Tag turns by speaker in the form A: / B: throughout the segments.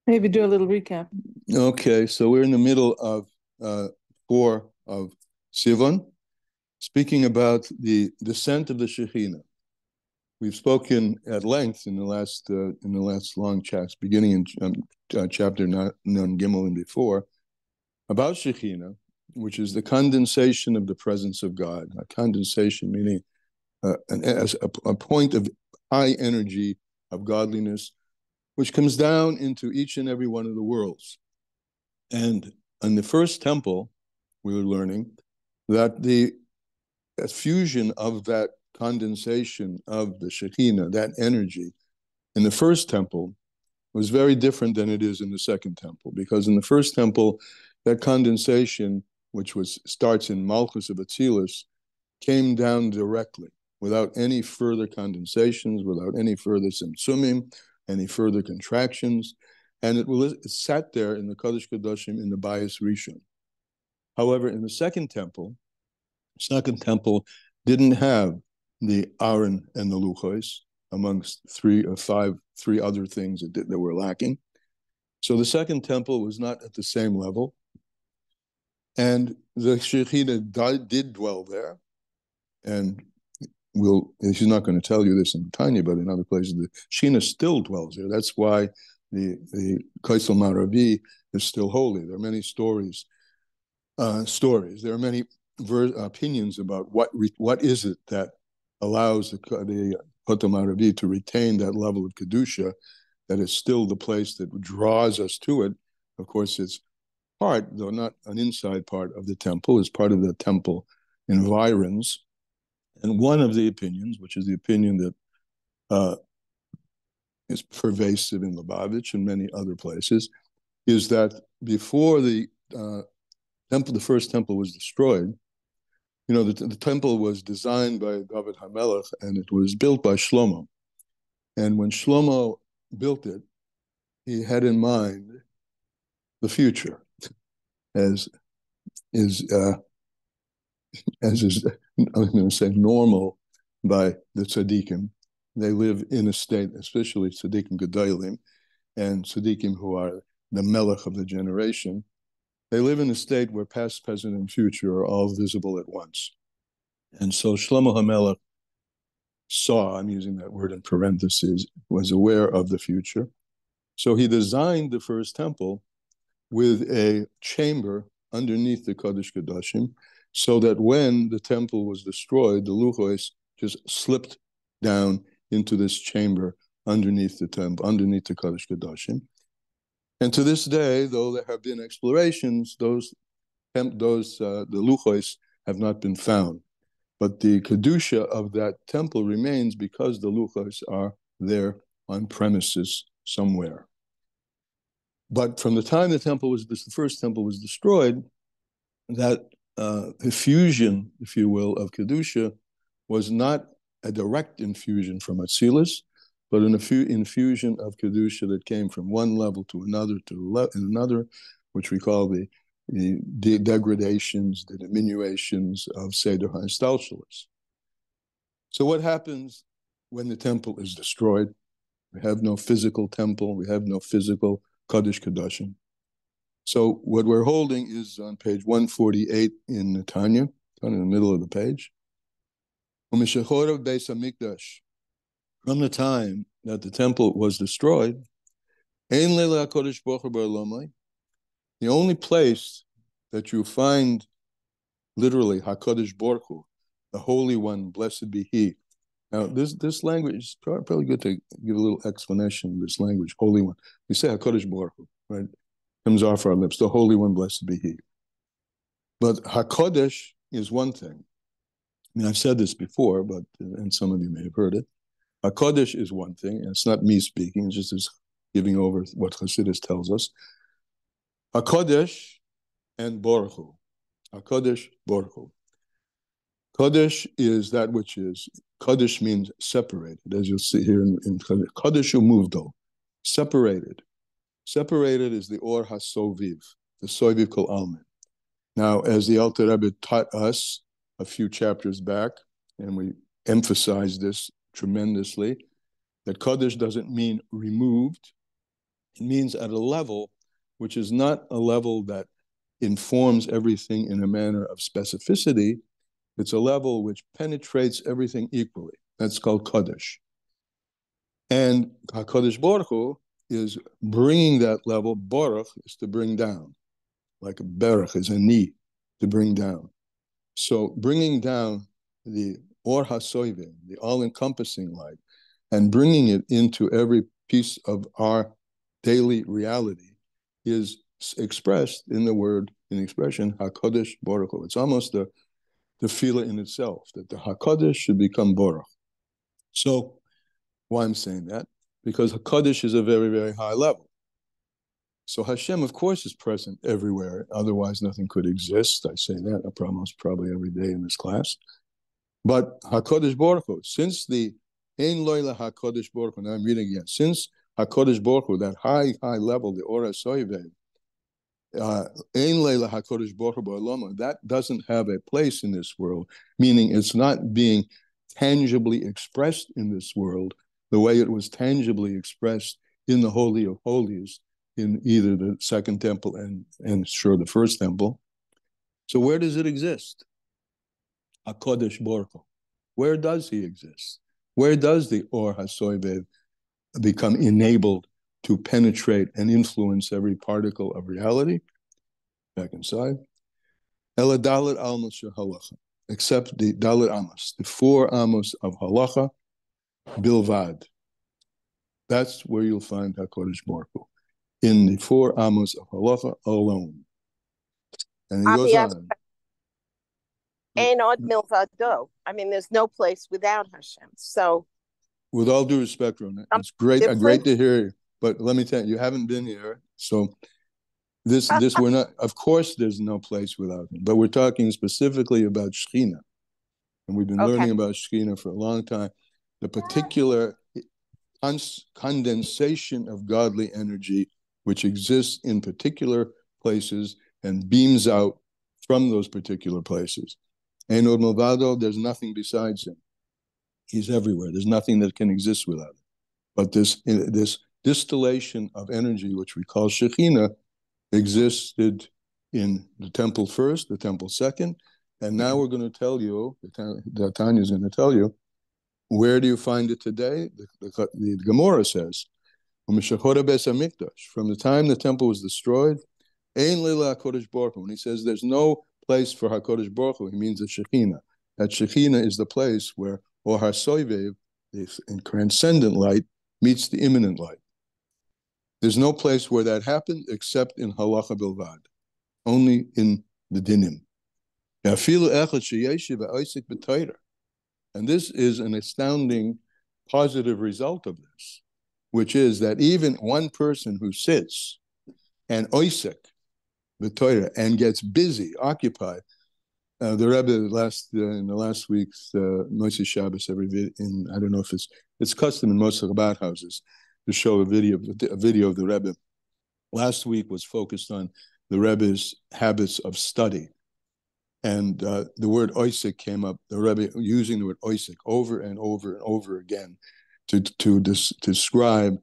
A: Maybe do a little recap.
B: Okay, so we're in the middle of 4 of Sivan, speaking about the descent of the Shechina. We've spoken at length in the last long chats, beginning in chapter Nun Gimel and before, about Shechina, which is the condensation of the presence of God. A condensation meaning a point of high energy of godliness, which comes down into each and every one of the worlds. And in the first temple, we were learning that the fusion of that condensation of the Shekhinah, that energy, in the first temple was very different than it is in the second temple, because in the first temple, that condensation, which starts in Malchus of Atzilus, came down directly, without any further condensations, without any further simtsumim, any further contractions, and it sat there in the Kodesh Kodashim in the Bayis Rishon. However, in the second temple didn't have the Aaron and the Luchos, amongst three other things that were lacking. So the second temple was not at the same level, and the Shechina did dwell there, and she's not going to tell you this in Tanya, but in other places, the Shechina still dwells there. That's why the Kaisel Maravi is still holy. There are many stories. There are many opinions about what is it that allows the Kotel Maravi to retain that level of Kedusha, that is still the place that draws us to it. Of course, it's part, though not an inside part of the temple, is part of the temple environs. And one of the opinions, which is the opinion that is pervasive in Lubavitch and many other places, is that before the first temple was destroyed, the temple was designed by David HaMelech, and it was built by Shlomo. And when Shlomo built it, he had in mind the future, as is I'm going to say normal by the tzaddikim. They live in a state, especially tzaddikim gedolim and tzaddikim who are the melech of the generation. They live in a state where past, present, and future are all visible at once. And so Shlomo HaMelech saw, I'm using that word in parentheses, was aware of the future. So he designed the first temple with a chamber underneath the Kodesh Kodashim, so that when the temple was destroyed, the Luchos just slipped down into this chamber underneath the temple, underneath the Kodesh Kodashim. And to this day, though there have been explorations, the Luchos have not been found. But the Kedusha of that temple remains because the Luchos are there on premises somewhere. But from the time the first temple was destroyed, that effusion, if you will, of Kedusha was not a direct infusion from Atzilus, but an infusion of Kedusha that came from one level to another, which we call the degradations, the diminutions of Seder HaHistalshelus. So what happens when the temple is destroyed? We have no physical temple. We have no physical Kodesh Kodashim. So what we're holding is on page 148 in the Tanya, kind of in the middle of the page. From the time that the temple was destroyed, the only place that you find literally HaKadosh Baruch Hu, the Holy One, blessed be He. Now, this language is probably good to give a little explanation of this language, Holy One. We say HaKadosh Baruch Hu, right? Comes off our lips, the Holy One, blessed be He. But HaKadosh is one thing. I mean, I've said this before, and some of you may have heard it. HaKadosh is one thing, and it's not me speaking, it's just giving over what Chassidus tells us. HaKadosh and Baruch Hu. HaKadosh, Baruch Hu. Kadosh is that which is, Kadosh means separated, as you'll see here in Kadosh Umuvdal, separated. Separated is the Or HaSoviv, the Soviv Kol Almin. Now, as the Alter Rebbe taught us a few chapters back, and we emphasize this tremendously, that Kadosh doesn't mean removed, It means at a level which is not a level that informs everything in a manner of specificity. It's a level which penetrates everything equally. That's called Kodesh. And HaKadosh Baruch Hu is bringing that level. Baruch is to bring down, like a Baruch is a knee, to bring down. So bringing down the Or HaSoive, the all-encompassing light, and bringing it into every piece of our daily reality is expressed in the word, in the expression HaKadosh Baruch Hu. It's almost the tefillah in itself, that the HaKadosh should become Baruch. So why I'm saying that? Because HaKadosh is a very, very high level. So Hashem, of course, is present everywhere. Otherwise, nothing could exist. I say that almost probably every day in this class. But HaKadosh Baruch Hu, since the Ein Loila HaKadosh Baruch Hu, now I'm reading again, since HaKadosh Baruch Hu, that high level, the Ora Soive, Ein Loila HaKadosh Baruch Hu Ba'olama, that doesn't have a place in this world, meaning it's not being tangibly expressed in this world the way it was tangibly expressed in the Holy of Holies, in either the second temple and sure the first temple. So where does it exist? HaKadosh Baruch Hu. Where does he exist? Where does the Or HaSoivev become enabled to penetrate and influence every particle of reality? Back inside. Ela Dalet Amos Halacha, except the Dalet Amos, the 4 Amos of Halacha, Bilvad. That's where you'll find HaKadosh Baruch Hu, in the 4 Amos of Halacha alone. And he goes on.
A: Ein od milvado. I mean, there's no place without Hashem. So,
B: with all due respect, Rona, it's great to hear you. But let me tell you, you haven't been here. So this we're not, of course, there's no place without him. But we're talking specifically about Schechina. And we've been learning about Schechina for a long time. The particular condensation of godly energy which exists in particular places and beams out from those particular places. Ein od milvado, there's nothing besides him. He's everywhere. There's nothing that can exist without him. But this distillation of energy, which we call Schechina, existed in the temple first, the temple second, and now we're going to tell you, Tanya is going to tell you, where do you find it today? The Gemara says, from the time the temple was destroyed, Ein Leila HaKadosh Baruch Hu. When he says there's no place for HaKadosh Baruch Hu, he means the Schechina. That Schechina is the place where Or HaSoivev, the transcendent light, meets the immanent light. There's no place where that happened except in Halacha Bilvad, only in the Dinim. And this is an astounding positive result of this, which is that even one person who sits and oisik the Torah and gets busy, occupied. The Rebbe in the last week's Moshe Shabbos, I don't know if it's custom in most Chabad houses to show a video of the Rebbe. Last week was focused on the Rebbe's habits of study, and the word oisik came up. The Rebbe using the word oisik over and over and over again to describe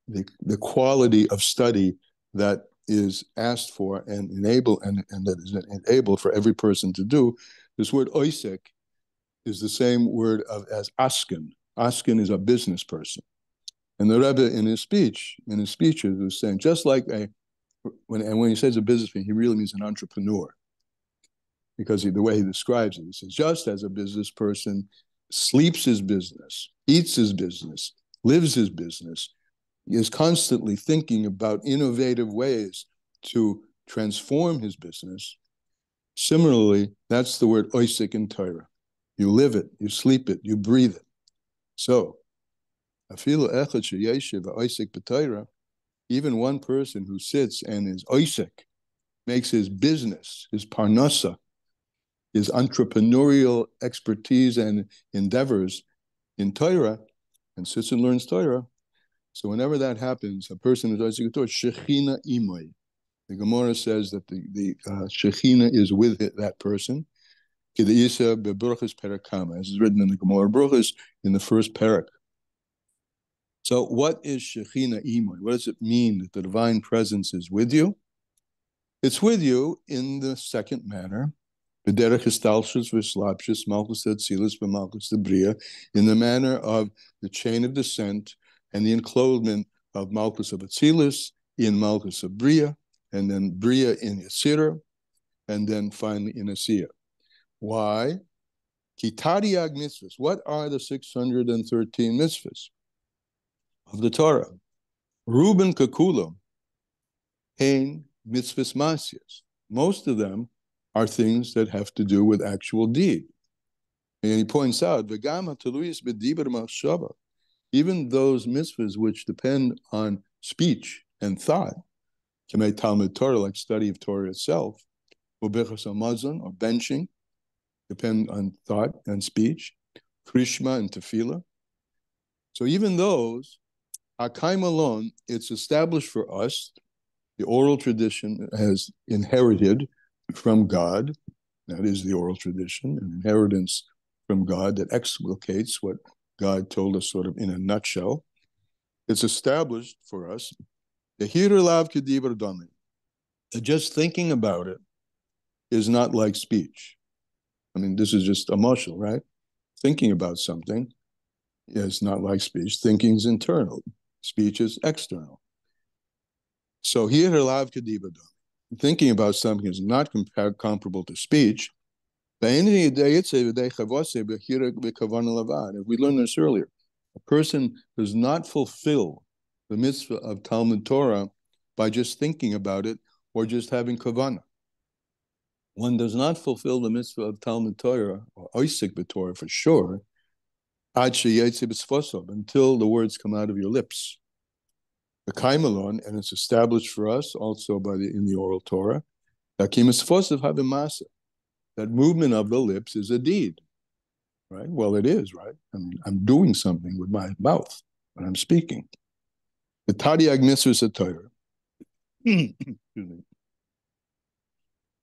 B: the quality of study that is asked for and that is enabled for every person to do. This word oisik is the same word as asken. Asken is a business person. And the Rebbe in his speeches was saying, just like when he says a businessman, he really means an entrepreneur. Because the way he describes it, he says, just as a business person sleeps his business, eats his business, lives his business, is constantly thinking about innovative ways to transform his business. Similarly, that's the word oisik in Torah. You live it, you sleep it, you breathe it. So, even one person who sits and is oisik, makes his business, his parnasa, his entrepreneurial expertise and endeavors in Torah, and sits and learns Torah. So whenever that happens, a person is oisik Torah, Schechina imay. The Gemara says that the Schechina is with that person. As is written in the Gemara Bruchas in the first parak. So what is Shechina Imoy? What does it mean that the divine presence is with you? It's with you in the second manner, in the manner of the chain of descent and the enclosement of Malchus of Atzilus in Malchus of Bria, and then Bria in Yesira, and then finally in Asiya. Why? Kitariag mitzvahs. What are the 613 mitzvahs of the Torah? Ruben kakulam, hein mitzvahs masyas. Most of them are things that have to do with actual deed. And he points out, even those mitzvahs which depend on speech and thought, Talmud Torah, like study of Torah itself, or benching, depend on thought and speech, krishma and tefillah. So even those, Akaim alone, it's established for us, the oral tradition has inherited from God, that is the oral tradition, an inheritance from God that explicates what God told us sort of in a nutshell. It's established for us, that just thinking about it is not like speech. I mean, this is just a mashal, right? Thinking about something is not like speech. Thinking is internal. Speech is external. So here, thinking about something is not comparable to speech. If we learned this earlier, a person does not fulfill the mitzvah of Talmud Torah by just thinking about it or just having kavanah. One does not fulfill the mitzvah of Talmud Torah or oisik b'Torah for sure, until the words come out of your lips. The kaimalon, and it's established for us also in the oral Torah, that movement of the lips is a deed, right? Well, it is, right? I mean, I'm doing something with my mouth when I'm speaking. The tadiag mitzvahs Torah,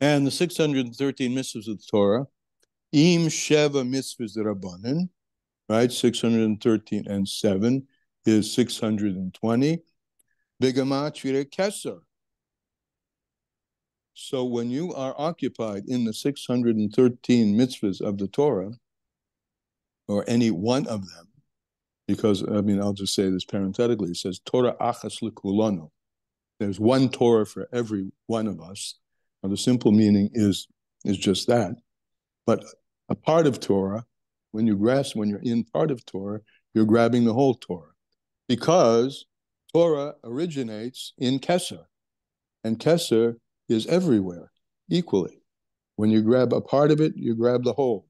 B: and the 613 mitzvahs of the Torah, im sheva mitzvahs rabbanan, right? 613 and 7 is 620. Bigamat keser. So when you are occupied in the 613 mitzvahs of the Torah, or any one of them, because, I mean, I'll just say this parenthetically, it says, Torah achas lekulanu. There's one Torah for every one of us. Now, the simple meaning is just that. But a part of Torah, when you're in part of Torah, you're grabbing the whole Torah. Because Torah originates in Keser, and Keser is everywhere, equally. When you grab a part of it, you grab the whole.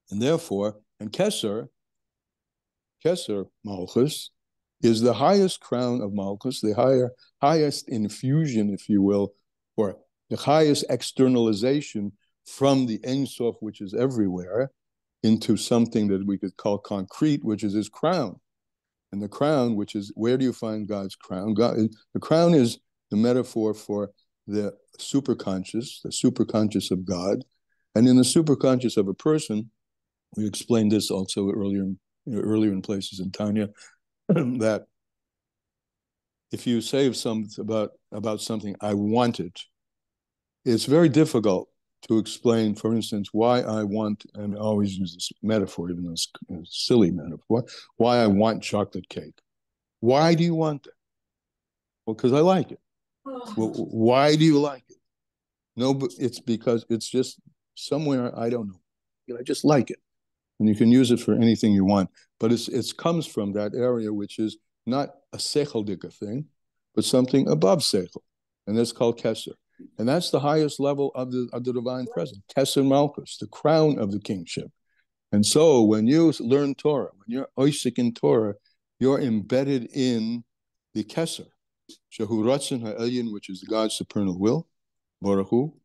B: And therefore, and Keser Malchus, is the highest crown of Malchus, the highest infusion, if you will, or the highest externalization from the Ein Sof, which is everywhere, into something that we could call concrete, which is his crown. And the crown, which is, where do you find God's crown? The crown is the metaphor for the superconscious of God. And in the superconscious of a person, we explained this also earlier in places in Tanya, that if you say about something, I want it, it's very difficult to explain, for instance, why I want, and I always use this metaphor, even though it's a silly metaphor, why I want chocolate cake. Why do you want it? Well, because I like it. Well, why do you like it? No, but it's because it's just somewhere, I don't know. I just like it. And you can use it for anything you want. But it comes from that area, which is not a sechel-dika thing, but something above sechel. And that's called keser. And that's the highest level of the divine presence, keser malchus, the crown of the kingship. And so when you learn Torah, when you're oisik in Torah, you're embedded in the keser, shehu ratzon ha'elyon, which is God's supernal will, baruch hu,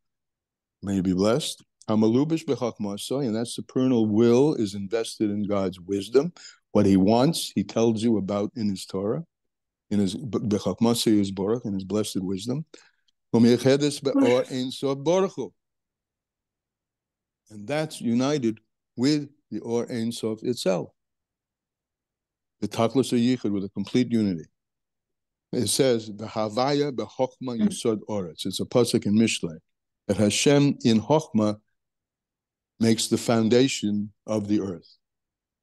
B: may you be blessed. Hamalubish b'chakmasai, and that supernal will is invested in God's wisdom. What he wants, he tells you about in his Torah, in his b'chakmasai is baruch, in his blessed wisdom. And that's united with the Or Ein Sof itself. the Tachlis Yichud, with a complete unity. It says, "V'havaya b'chokma yisod oretz." It's a pasuk in Mishlei that Hashem in Chokma makes the foundation of the earth.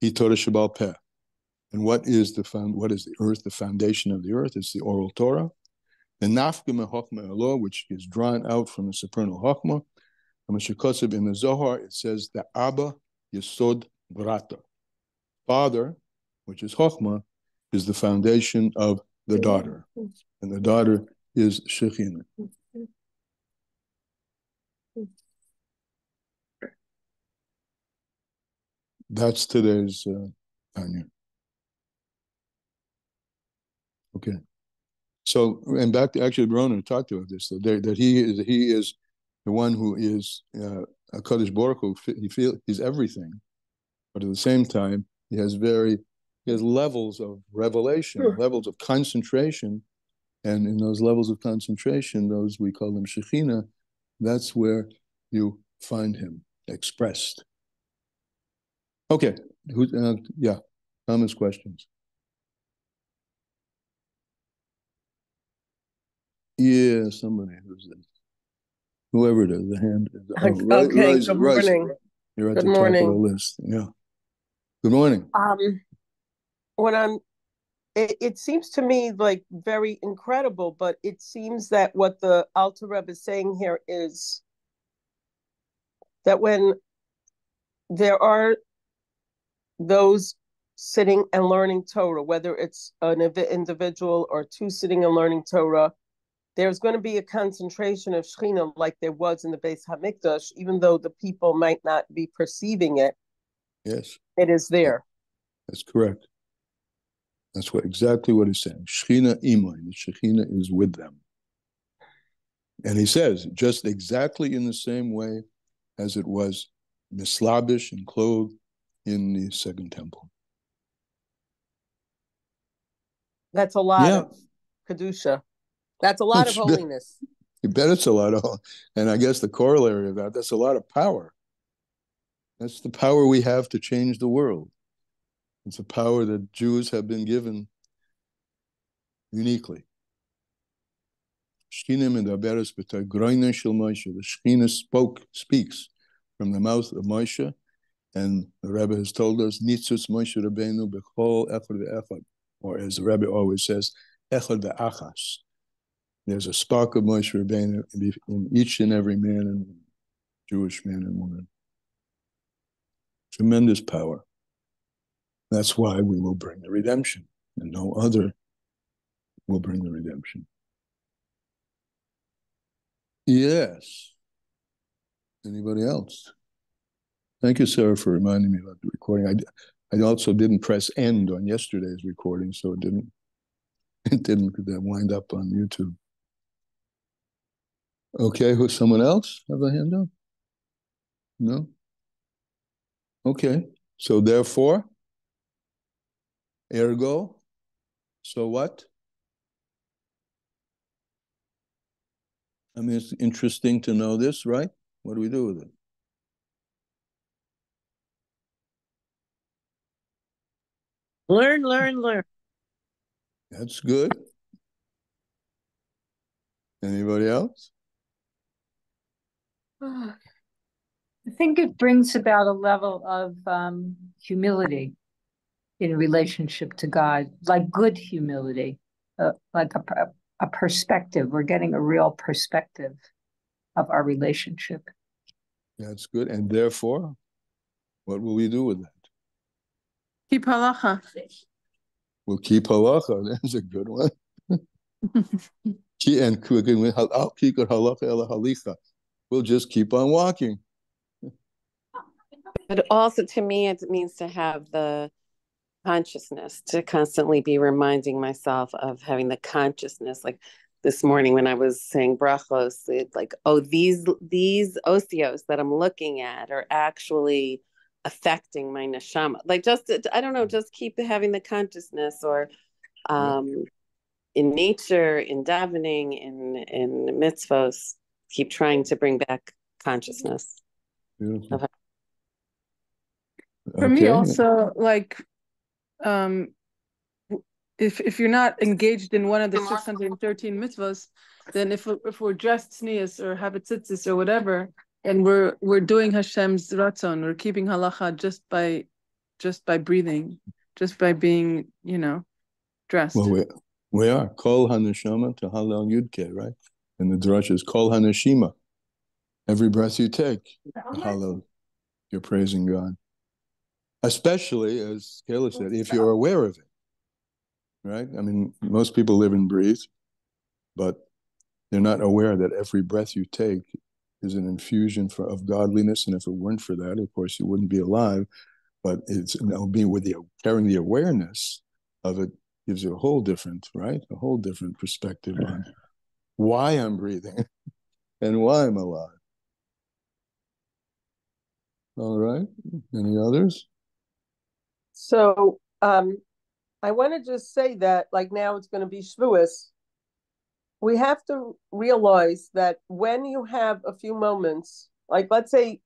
B: He Torah Shebal Peh. And what is the earth? The foundation of the earth is the oral Torah. The Nafka Chokma Elo, which is drawn out from the supernal Chokma. And in the Zohar, it says the Abba Yesod Brata. Father, which is Chokma, is the foundation of the daughter. And the daughter is Schechina. That's today's Tanya. Okay. So, and back to actually, Broner talked about this, that he is the one who is a Kadosh Baruch Hu. He's everything, but at the same time, he has levels of revelation, levels of concentration, and in those levels of concentration, those we call them Schechina, that's where you find him expressed. Okay, comments, questions? Yeah, somebody who's this. Whoever it is, the hand.
A: Okay, good morning.
B: You're at the top of the list. Yeah. Good morning.
A: It seems to me like very incredible, but it seems that what the Alter Rebbe is saying here is that when there are those sitting and learning Torah, whether it's an individual or two sitting and learning Torah, there's going to be a concentration of Schechina like there was in the Beis HaMikdash, even though the people might not be perceiving it.
B: Yes.
A: It is there.
B: That's correct. That's exactly what he's saying. Schechina imay, the Schechina is with them. And he says, just exactly in the same way as it was mislabish and clothed in the second temple.
A: That's a lot of Kedusha. That's a lot of holiness.
B: You bet it's a lot of, and I guess the corollary of that's a lot of power. That's the power we have to change the world. It's a power that Jews have been given uniquely. The Shechina speaks from the mouth of Moshe, and the Rebbe has told us, Nitzutz Moshe Rabbeinu b'chol echad ve'echad, or as the Rebbe always says, echad ve'achas. There's a spark of Moshe Rabbeinu in each and every man and woman, Jewish man and woman. Tremendous power. That's why we will bring the redemption, and no other will bring the redemption. Yes. Anybody else? Thank you, Sarah, for reminding me about the recording. I also didn't press end on yesterday's recording, so it didn't wind up on YouTube. Okay, who's someone else have a hand up? No? Okay. So therefore, ergo, so what? I mean, it's interesting to know this, right? What do we do with it?
A: Learn, learn, learn.
B: That's good. Anybody else?
C: I think it brings about a level of humility in relationship to God, like good humility, like a perspective. We're getting a real perspective of our relationship.
B: That's good. And therefore, what will we do with that?
A: Keep halacha.
B: We'll keep halacha. That's a good one. We'll just keep on walking.
D: But also, to me, it means to have the consciousness, to constantly be reminding myself of having the consciousness. Like this morning when I was saying brachos, it's like, oh, these osios that I'm looking at are actually affecting my neshama. Like, just, I don't know, just keep having the consciousness, or in nature, in davening, in mitzvos, keep trying to bring back consciousness.
E: For me also, like if you're not engaged in one of the 613 mitzvahs, then if we're dressed tznius or have a tzitzis or whatever, and we're doing Hashem's ratzon, we're keeping halacha just by breathing, just by being, dressed.
B: Well, we are kol haneshama to halal yudke, right? And the drush is kol haneshima. Every breath you take, halal, you're praising God. Especially, as Kayla said, if you're aware of it, right? I mean, most people live and breathe, but they're not aware that every breath you take is an infusion of godliness. And if it weren't for that, of course, you wouldn't be alive. But carrying the awareness of it gives you a whole different perspective on why I'm breathing and why I'm alive. All right. Any others?
A: So I want to just say that, like, now it's going to be Shavuos. We have to realize that when you have a few moments, like, let's say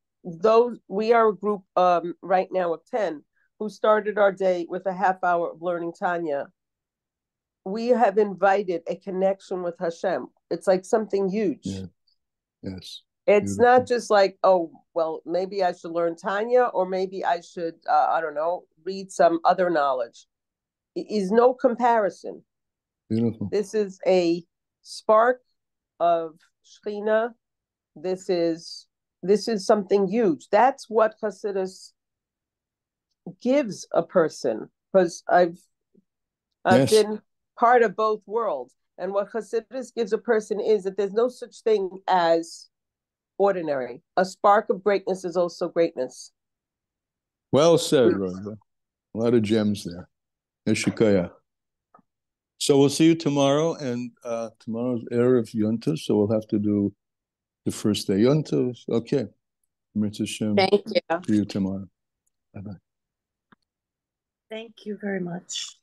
A: we are a group right now of 10 who started our day with a half hour of learning Tanya. We have invited a connection with Hashem. It's like something huge.
B: Yeah. Yes.
A: It's beautiful. Not just like, oh, well, maybe I should learn Tanya, or maybe I should, I don't know, read some other knowledge. It is no comparison.
B: Beautiful.
A: This is a spark of Schechina. This is something huge. That's what Hasidus gives a person, because I've been part of both worlds. And what Hasidus gives a person is that there's no such thing as ordinary. A spark of greatness is also greatness.
B: Well said, Rhonda. A lot of gems there. Eshikaya. So we'll see you tomorrow, and tomorrow's Erev Yontif, so we'll have to do the first day Yontif. Okay.
D: Thank you.
B: See you tomorrow. Bye-bye.
F: Thank you very much.